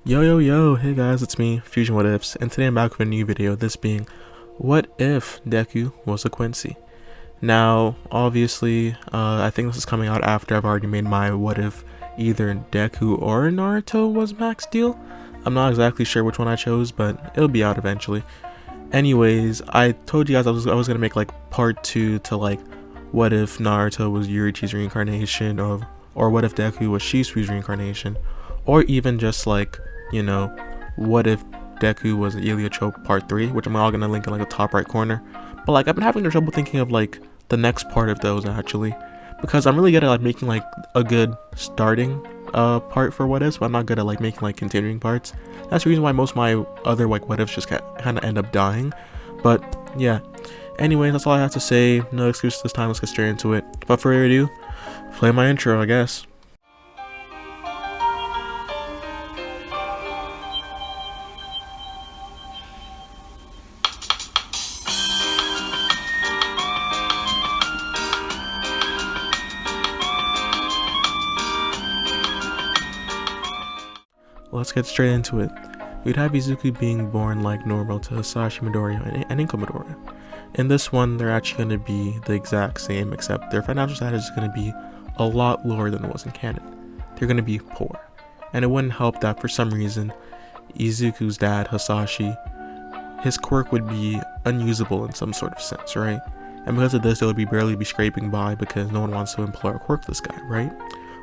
Yo, hey guys, it's me, Fusion What Ifs, and today I'm back with a new video, this being, what if Deku was a Quincy? Now, obviously, I think this is coming out after I've already made my what if either Deku or Naruto was Max Steel. I'm not exactly sure which one I chose, but it'll be out eventually. Anyways, I told you guys I was gonna make like part 2 to like, what if Naruto was Yurichi's reincarnation, or what if Deku was Shisui's reincarnation, or even just like, you know, what if Deku was an Heliotrope part 3, which I'm all gonna link in like the top right corner. But like I've been having trouble thinking of like the next part of those actually, because I'm really good at like making like a good starting part for what ifs, but I'm not good at like making like continuing parts. That's the reason why most of my other like what ifs just kind of end up dying. But yeah, anyway, that's all I have to say. No excuses this time, let's get straight into it. Without further ado, play my intro, I guess. Let's get straight into it. We'd have Izuku being born like normal to Hisashi Midoriya and Inko Midoriya. In this one, they're actually going to be the exact same, except their financial status is going to be a lot lower than it was in canon. They're going to be poor. And it wouldn't help that for some reason, Izuku's dad, Hisashi, his quirk would be unusable in some sort of sense, right? And because of this, they would barely be scraping by because no one wants to employ a quirkless guy, right?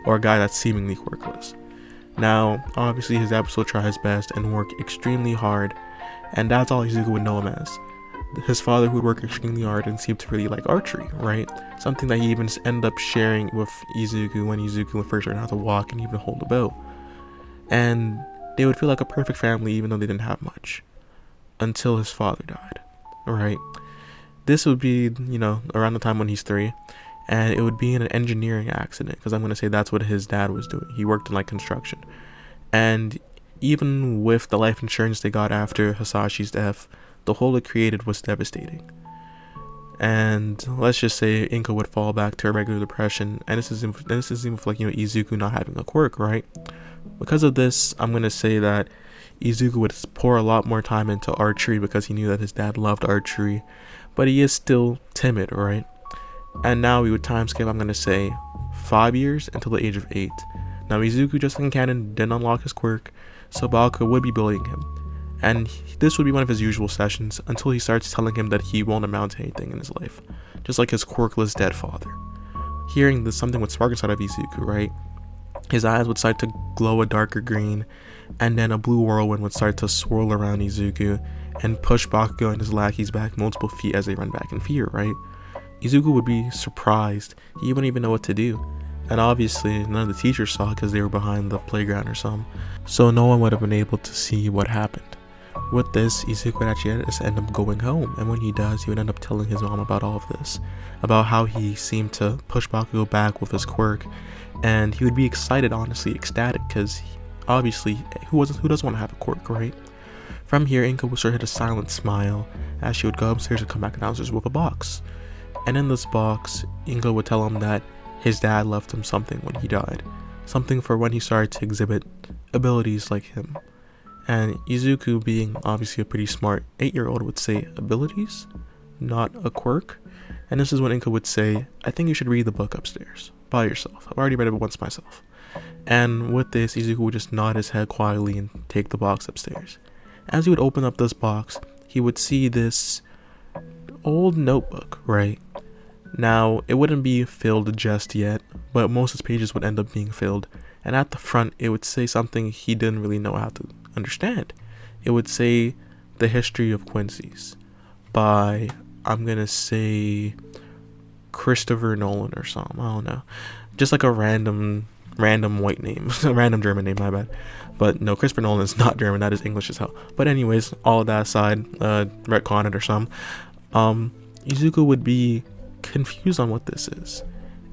Or a guy that's seemingly quirkless. Now, obviously his dad would still try his best and work extremely hard, and that's all Izuku would know him as. His father would work extremely hard and seemed to really like archery, right? Something that he even ended up sharing with Izuku when Izuku first learned how to walk and even hold a bow. And they would feel like a perfect family even though they didn't have much. Until his father died, right? This would be, you know, around the time when he's 3. And it would be in an engineering accident, because I'm going to say that's what his dad was doing. He worked in like construction. And even with the life insurance they got after Hisashi's death, the hole it created was devastating. And let's just say Inko would fall back to a regular depression, and this is even with like, you know, Izuku not having a quirk, right? Because of this, I'm going to say that Izuku would pour a lot more time into archery because he knew that his dad loved archery, but he is still timid, right? And now we would time skip, I'm going to say 5 years until the age of 8. Now Izuku, just in canon, didn't unlock his quirk, so Balka would be bullying him. And this would be one of his usual sessions until he starts telling him that he won't amount to anything in his life, just like his quirkless dead father. Hearing this, something would spark inside of Izuku, right? His eyes would start to glow a darker green, and then a blue whirlwind would start to swirl around Izuku and push Bakugo and his lackeys back multiple feet as they run back in fear, right? Izuku would be surprised. He wouldn't even know what to do. And obviously none of the teachers saw because they were behind the playground or something, so no one would have been able to see what happened. With this, Izuku would actually just end up going home, and when he does, he would end up telling his mom about all of this, about how he seemed to push Bakugo back with his quirk, and he would be excited, honestly ecstatic, because obviously who doesn't want to have a quirk, right? From here, Inko would start to hit a silent smile as she would go upstairs and come back downstairs with a box. And in this box, Inko would tell him that his dad left him something when he died. Something for when he started to exhibit abilities like him. And Izuku, being obviously a pretty smart 8-year-old, would say, abilities? Not a quirk? And this is when Inko would say, I think you should read the book upstairs, by yourself. I've already read it once myself. And with this, Izuku would just nod his head quietly and take the box upstairs. As he would open up this box, he would see this old notebook, right? Now, it wouldn't be filled just yet, but most of his pages would end up being filled, and at the front it would say something he didn't really know how to understand. It would say The History of Quincy's by, I'm gonna say, Christopher Nolan or something, I don't know. Just like a random white name, a random German name, my bad. But no, Christopher Nolan is not German, that is English as hell. But anyways, all of that aside, retcon it or something. Izuku would be confused on what this is,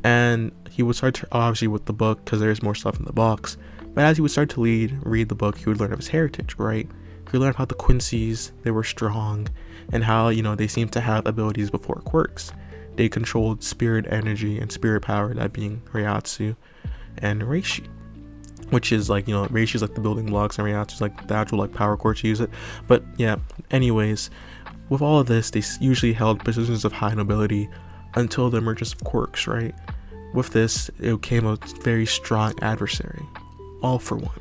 and he would start to, obviously with the book, because there's more stuff in the box, but as he would start to read the book, he would learn of his heritage, right? He would learn how the Quincy's, they were strong, and how, you know, they seemed to have abilities before quirks. They controlled spirit energy and spirit power, that being Ryatsu and Reishi. which is like, you know, Reishi is like the building blocks and Ryatsu is like the actual like power core to use it. But yeah, anyways, with all of this, they usually held positions of high nobility until the emergence of quirks, right? With this, it became a very strong adversary. All for One.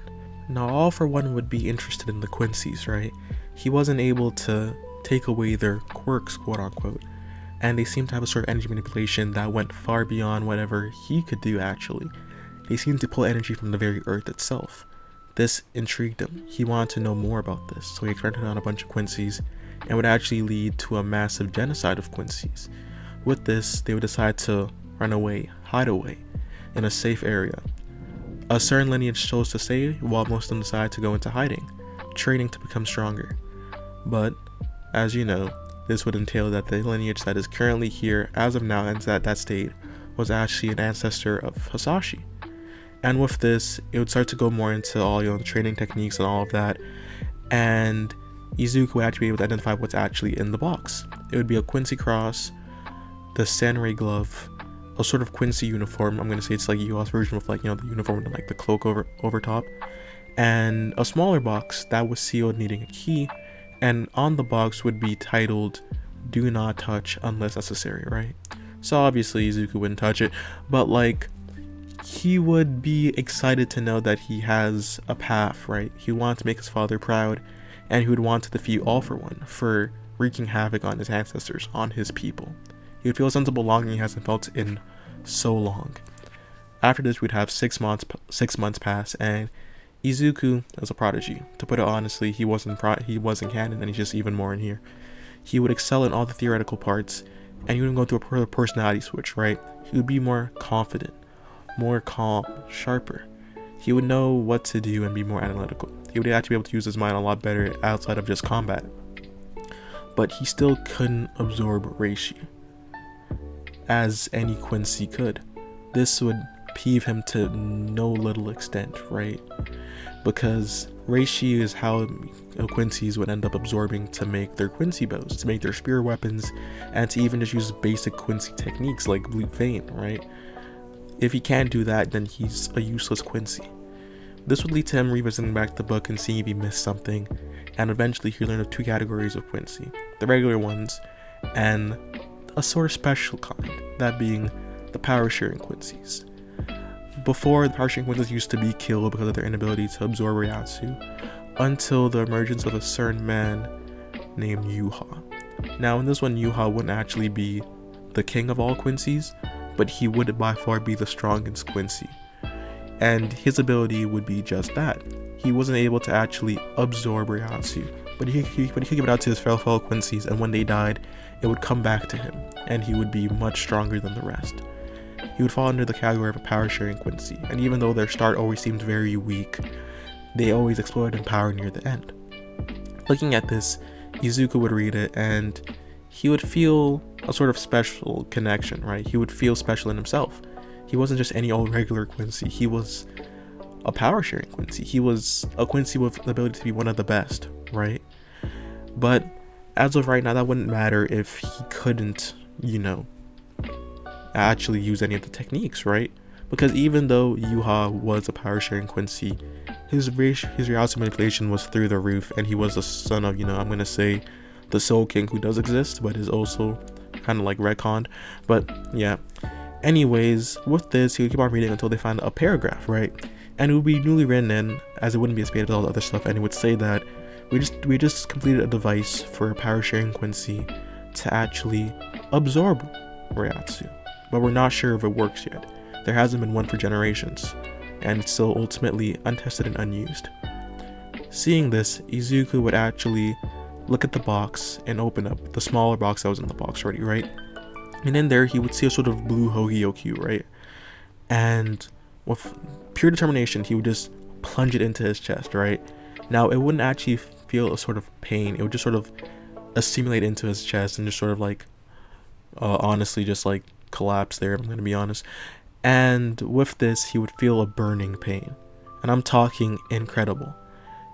Now, All for One would be interested in the Quincy's, right? He wasn't able to take away their quirks, quote unquote, and they seemed to have a sort of energy manipulation that went far beyond whatever he could do, actually. They seemed to pull energy from the very earth itself. This intrigued him. He wanted to know more about this, so he experimented on a bunch of Quincy's, and would actually lead to a massive genocide of Quincy's. With this, they would decide to run away, hide away, in a safe area. A certain lineage chose to stay, while most of them decided to go into hiding, training to become stronger. But, as you know, this would entail that the lineage that is currently here as of now and at that state was actually an ancestor of Hasashi. And with this, it would start to go more into all, you know, the training techniques and all of that, and Izuku would actually be able to identify what's actually in the box. It would be a Quincy cross, the Sanrei glove, a sort of Quincy uniform. I'm gonna say it's like a US version with, like, you know, the uniform and like the cloak over top, and a smaller box that was sealed needing a key, and on the box would be titled "Do not touch unless necessary," right? So obviously Izuku wouldn't touch it, but like, he would be excited to know that he has a path, right? He wanted to make his father proud, and he would want to defeat All for One for wreaking havoc on his ancestors, on his people. He would feel a sense of belonging he hasn't felt in so long. After this, we'd have 6 months pass, and Izuku is a prodigy. To put it honestly, he wasn't canon, and he's just even more in here. He would excel in all the theoretical parts, and he would go through a personality switch, right? He would be more confident, more calm, sharper. He would know what to do and be more analytical. He would actually be able to use his mind a lot better outside of just combat. But he still couldn't absorb Reishi, as any Quincy could. This would peeve him to no little extent, right? Because Reishi is how Quincy's would end up absorbing to make their Quincy bows, to make their spear weapons, and to even just use basic Quincy techniques like Blue Vein, right? If he can't do that, then he's a useless Quincy. This would lead to him revisiting back the book and seeing if he missed something, and eventually he learned of 2 categories of Quincy, the regular ones, and a sort of special kind, that being the power sharing Quincy's. Before, the power sharing Quincy's used to be killed because of their inability to absorb Ryatsu, until the emergence of a certain man named Yuha. Now in this one, Yuha wouldn't actually be the king of all Quincy's, but he would by far be the strongest Quincy. And his ability would be just that. He wasn't able to actually absorb Ryatsu, but he could give it out to his fellow Quincy's, and when they died, it would come back to him, and he would be much stronger than the rest. He would fall under the category of a power-sharing Quincy, and even though their start always seemed very weak, they always exploded in power near the end. Looking at this, Izuku would read it, and he would feel a sort of special connection, right? He would feel special in himself. He wasn't just any old regular Quincy, he was a power-sharing Quincy. He was a Quincy with the ability to be one of the best, right? But as of right now, that wouldn't matter if he couldn't, you know, actually use any of the techniques, right? Because even though Yuha was a power-sharing Quincy, his Ryatsu manipulation was through the roof, and he was the son of, you know, I'm gonna say the Soul King, who does exist, but is also kind of like retconned. But yeah, anyways, with this, he would keep on reading until they find a paragraph, right? And it would be newly written in, as it wouldn't be as bad as all the other stuff, and it would say that we just completed a device for a power sharing Quincy to actually absorb Ryatsu, but we're not sure if it works yet. There hasn't been one for generations, and it's still ultimately untested and unused. Seeing this, Izuku would actually look at the box and open up the smaller box that was in the box already, right? And in there, he would see a sort of blue Hogyo-Q, right? And with pure determination, he would just plunge it into his chest, right? Now, it wouldn't actually feel a sort of pain. It would just sort of assimilate into his chest and just sort of like, honestly, just like collapse there, I'm gonna be honest. And with this, he would feel a burning pain. And I'm talking incredible.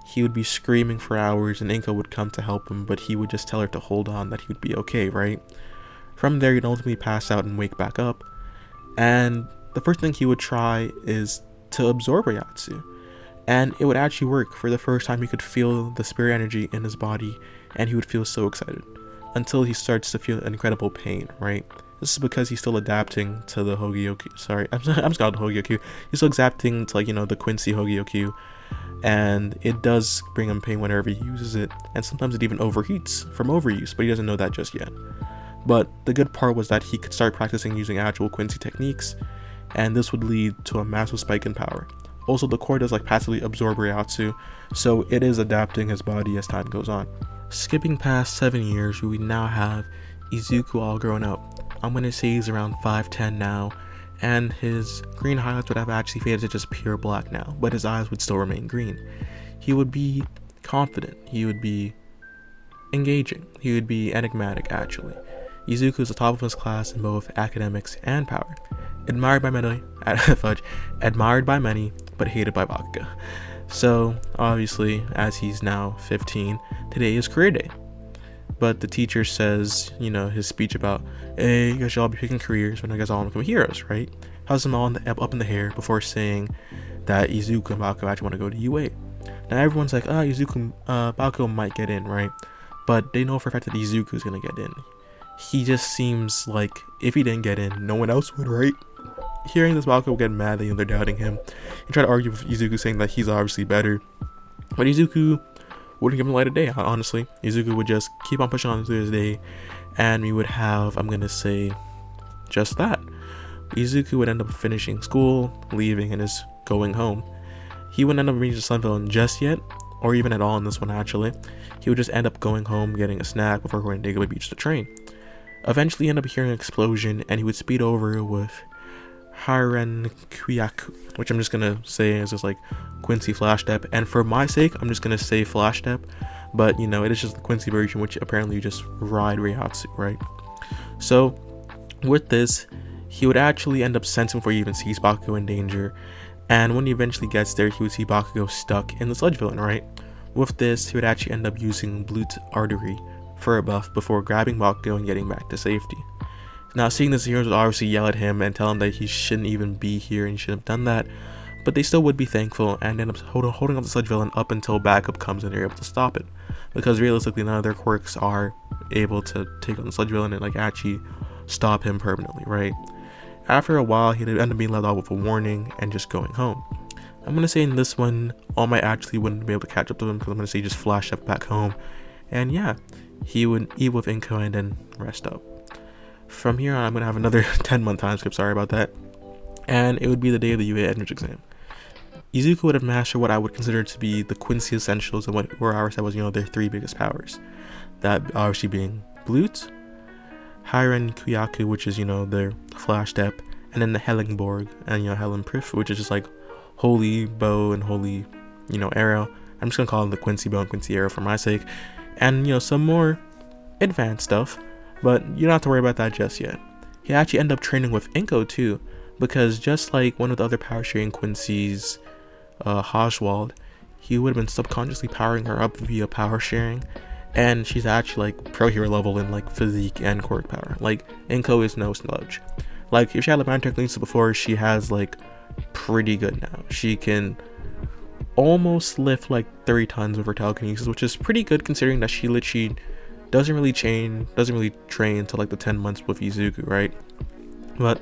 He would be screaming for hours, and Inko would come to help him, but he would just tell her to hold on, that he would be okay, right? From there, he'd ultimately pass out and wake back up, and the first thing he would try is to absorb Ryatsu. And it would actually work. For the first time, he could feel the spirit energy in his body, and he would feel so excited. Until he starts to feel incredible pain, right? This is because he's still adapting to the Hogyokyu. Sorry, I'm just called the Hogyokyu. He's still adapting to, like, you know, the Quincy Hogyokyu. And it does bring him pain whenever he uses it. And sometimes it even overheats from overuse, but he doesn't know that just yet. But the good part was that he could start practicing using actual Quincy techniques, and this would lead to a massive spike in power. Also, the core does like passively absorb Reiatsu, so it is adapting his body as time goes on. Skipping past 7 years, we now have Izuku all grown up. I'm gonna say he's around 5'10" now, and his green highlights would have actually faded to just pure black now, but his eyes would still remain green. He would be confident, he would be engaging, he would be enigmatic actually. Izuku is the top of his class in both academics and power. Admired by many, but hated by Bakugo. So, obviously, as he's now 15, today is career day. But the teacher says, you know, his speech about, hey, you guys should all be picking careers when I guess all become heroes, right? Has them all up in the hair before saying that Izuku and Bakugo actually want to go to UA. Now everyone's like, Izuku, Bakugo might get in, right? But they know for a fact that Izuku is going to get in. He just seems like if he didn't get in, no one else would, right? Hearing this, Bakugo will get mad that they're doubting him. He tried to argue with Izuku, saying that he's obviously better. But Izuku wouldn't give him the light of day, honestly. Izuku would just keep on pushing on through his day, and we would have, I'm going to say, just that. Izuku would end up finishing school, leaving, and is going home. He wouldn't end up reaching Sun Villain just yet, or even at all in this one actually. He would just end up going home, getting a snack before going to Dagobah Beach to train. Eventually he ended up hearing an explosion, and he would speed over with Haruno, which I'm just gonna say is just like Quincy Flash Step, and for my sake I'm just gonna say Flash Step, but you know, it is just the Quincy version, which apparently you just ride Reiatsu, right? So with this, he would actually end up sensing before he even sees Bakugo in danger, and when he eventually gets there, he would see Bakugo stuck in the sludge villain, right? With this, he would actually end up using Blute Artery for a buff before grabbing Bakugo and getting back to safety. Now, seeing this, the heroes would obviously yell at him and tell him that he shouldn't even be here and he shouldn't have done that, but they still would be thankful and end up holding up the sludge villain up until backup comes and they're able to stop it, because realistically none of their quirks are able to take on the sludge villain and like actually stop him permanently, right? After a while, he'd end up being let off with a warning and just going home. I'm gonna say in this one, All Might actually wouldn't be able to catch up to him, because I'm gonna say he just flashed up back home, and yeah, he would eat with Inko and then rest up. From here on, I'm gonna have another 10-month time skip, sorry about that, and it would be the day of the UA entrance exam. Izuku would have mastered what I would consider to be the Quincy essentials, and what I said was, you know, their 3 biggest powers. That obviously being Blute, Haruno, which is, you know, their Flash Step, and then the Hellingborg and, you know, Hellenprif, which is just like holy bow and holy, you know, arrow. I'm just gonna call them the Quincy bow and Quincy arrow for my sake, and you know, some more advanced stuff, but you don't have to worry about that just yet. He actually ended up training with Inko too, because just like one of the other power sharing Quincy's, Hoswald, he would have been subconsciously powering her up via power sharing, and she's actually like pro hero level in like physique and quirk power. Like Inko is no slouch. Like if she had Leviathan techniques before, she has like pretty good now. She can almost lift like 30 tons with her telekinesis, which is pretty good considering that she literally doesn't really train until like the 10 months with Izuku, right? But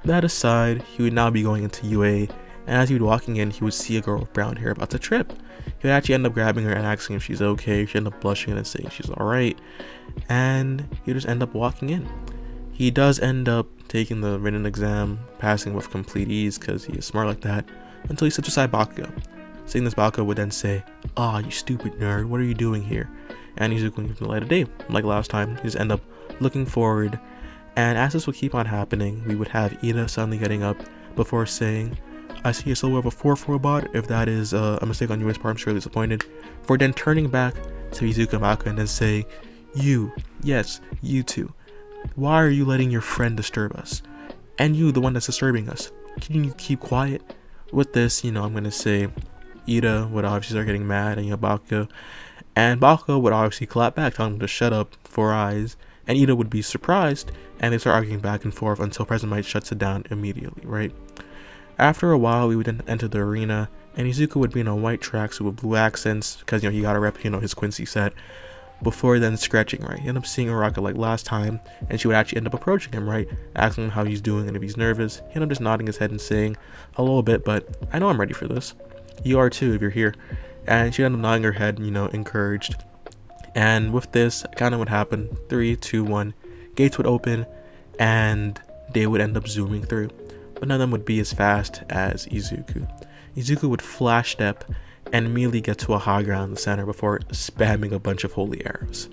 that aside, he would now be going into UA, and as he would be walking in, he would see a girl with brown hair about to trip. He would actually end up grabbing her and asking if she's okay. She'd end up blushing and saying she's alright, and he would just end up walking in. He does end up taking the written exam, passing with complete ease because he is smart like that, until he sits beside Bakugo. Seeing this, Bakugo would then say, "Ah, you stupid nerd, what are you doing here?" And Izuku would give him the light of day. Like last time, he just end up looking forward, and as this would keep on happening, we would have Ida suddenly getting up before saying, "I see a silhouette of a 4-4 bot. If that is a mistake on your part, I'm surely disappointed." For then turning back to Izuku and Bakugo and then say, "You, yes, you two. Why are you letting your friend disturb us? And you, the one that's disturbing us. Can you keep quiet?" With this, you know, I'm gonna say Ida would obviously start getting mad at, you know, Bakugo, and Bakugo would obviously clap back, telling him to shut up, 4 eyes, and Ida would be surprised, and they start arguing back and forth until President Might shuts it down immediately, right? After a while, we would then enter the arena, and Izuku would be in a white tracksuit with blue accents because, you know, he got to rep, you know, his Quincy set. Before then scratching, right? He ended up seeing Uraraka like last time, and she would actually end up approaching him, right? Asking him how he's doing and if he's nervous. He ended up just nodding his head and saying a little bit, but I know I'm ready for this. You are too if you're here. And she ended up nodding her head, you know, encouraged. And with this, kind of what happened. 3, 2, 1. Gates would open, and they would end up zooming through. But none of them would be as fast as Izuku. Izuku would flash step and immediately get to a high ground in the center before spamming a bunch of holy arrows.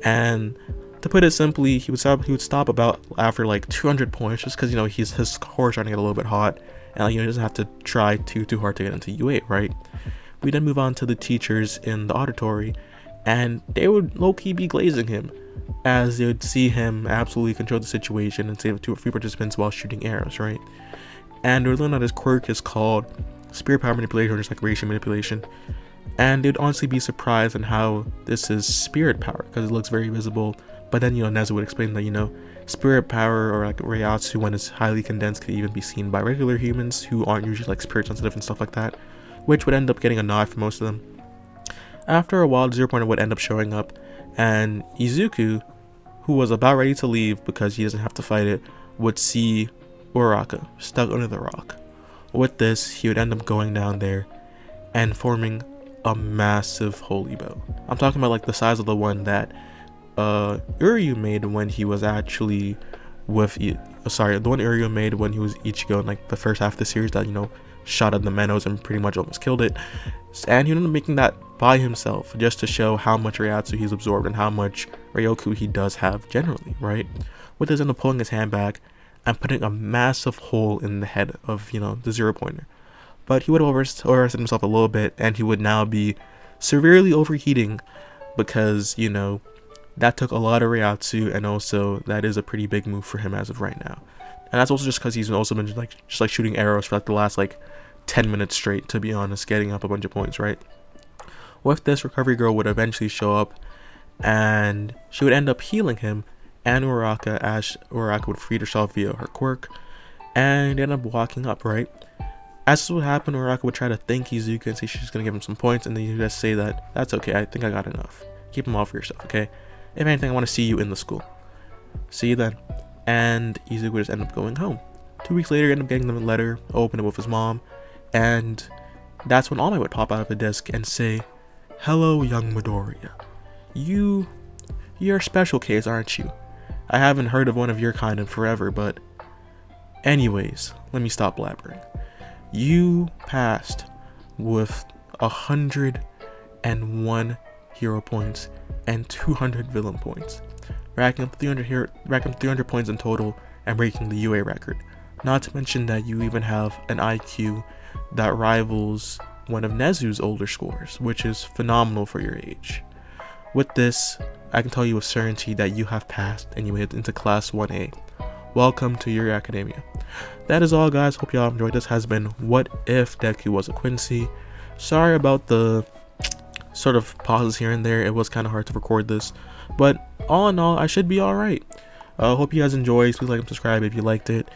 And to put it simply, he would stop about after like 200 points, just because, you know, his core is starting to get a little bit hot, and like, you know, he doesn't have to try too hard to get into U8, right? We then move on to the teachers in the auditory, and they would low-key be glazing him, as they would see him absolutely control the situation and save 2 or 3 participants while shooting arrows, right? And we learn that his quirk is called spirit power manipulation, or just like radiation manipulation, and they'd honestly be surprised on how this is spirit power because it looks very visible. But then, you know, Nezu would explain that, you know, spirit power, or like Reiatsu, when it's highly condensed, could even be seen by regular humans who aren't usually like spirit sensitive and stuff like that, which would end up getting a nod for most of them. After a while, the 0 pointer would end up showing up, and Izuku, who was about ready to leave because he doesn't have to fight it, would see Uraraka stuck under the rock. With this, he would end up going down there and forming a massive holy bow. I'm talking about like the size of the one that Uryu made when he was actually with the one Uryu made when he was Ichigo in like the first half of the series that, you know, shot at the Menos and pretty much almost killed it. And he ended up making that by himself just to show how much Reiatsu he's absorbed and how much Ryoku he does have generally, right? With this, end up pulling his hand back and putting a massive hole in the head of, you know, the 0 pointer. But he would have overrested himself a little bit, and he would now be severely overheating because, you know, that took a lot of Reiatsu, and also that is a pretty big move for him as of right now. And that's also just because he's also been just like shooting arrows for like the last like 10 minutes straight, to be honest, getting up a bunch of points, right? With this, Recovery Girl would eventually show up, and she would end up healing him and Uraraka, as Uraraka would free herself via her quirk, and end up walking up, right? As this would happen, Uraraka would try to thank Izuku and say she's gonna give him some points, and then you just say that, that's okay, I think I got enough. Keep them all for yourself, okay? If anything, I want to see you in the school. See you then. And Izuku would just end up going home. 2 weeks later, end up getting them a letter, open it with his mom, and that's when All Might would pop out of the desk and say, "Hello, young Midoriya. You're a special case, aren't you? I haven't heard of one of your kind in forever, but anyways, let me stop blabbering. You passed with 101 hero points and 200 villain points, racking up 300 points in total and breaking the UA record. Not to mention that you even have an IQ that rivals one of Nezu's older scores, which is phenomenal for your age. With this, I can tell you with certainty that you have passed and you made it into class 1A. Welcome to your academia." That is all, guys. Hope y'all enjoyed. This has been What If Deku Was a Quincy. Sorry about the sort of pauses here and there. It was kind of hard to record this, but all in all, I should be alright. Hope you guys enjoyed. Please like and subscribe if you liked it.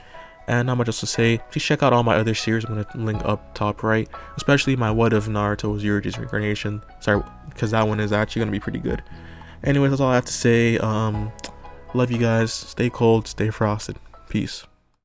And not much else to say. Please check out all my other series. I'm going to link up top right, especially my What If Naruto's Yuji's Reincarnation. Sorry, because that one is actually going to be pretty good. Anyways, that's all I have to say. Love you guys. Stay cold, stay frosted. Peace.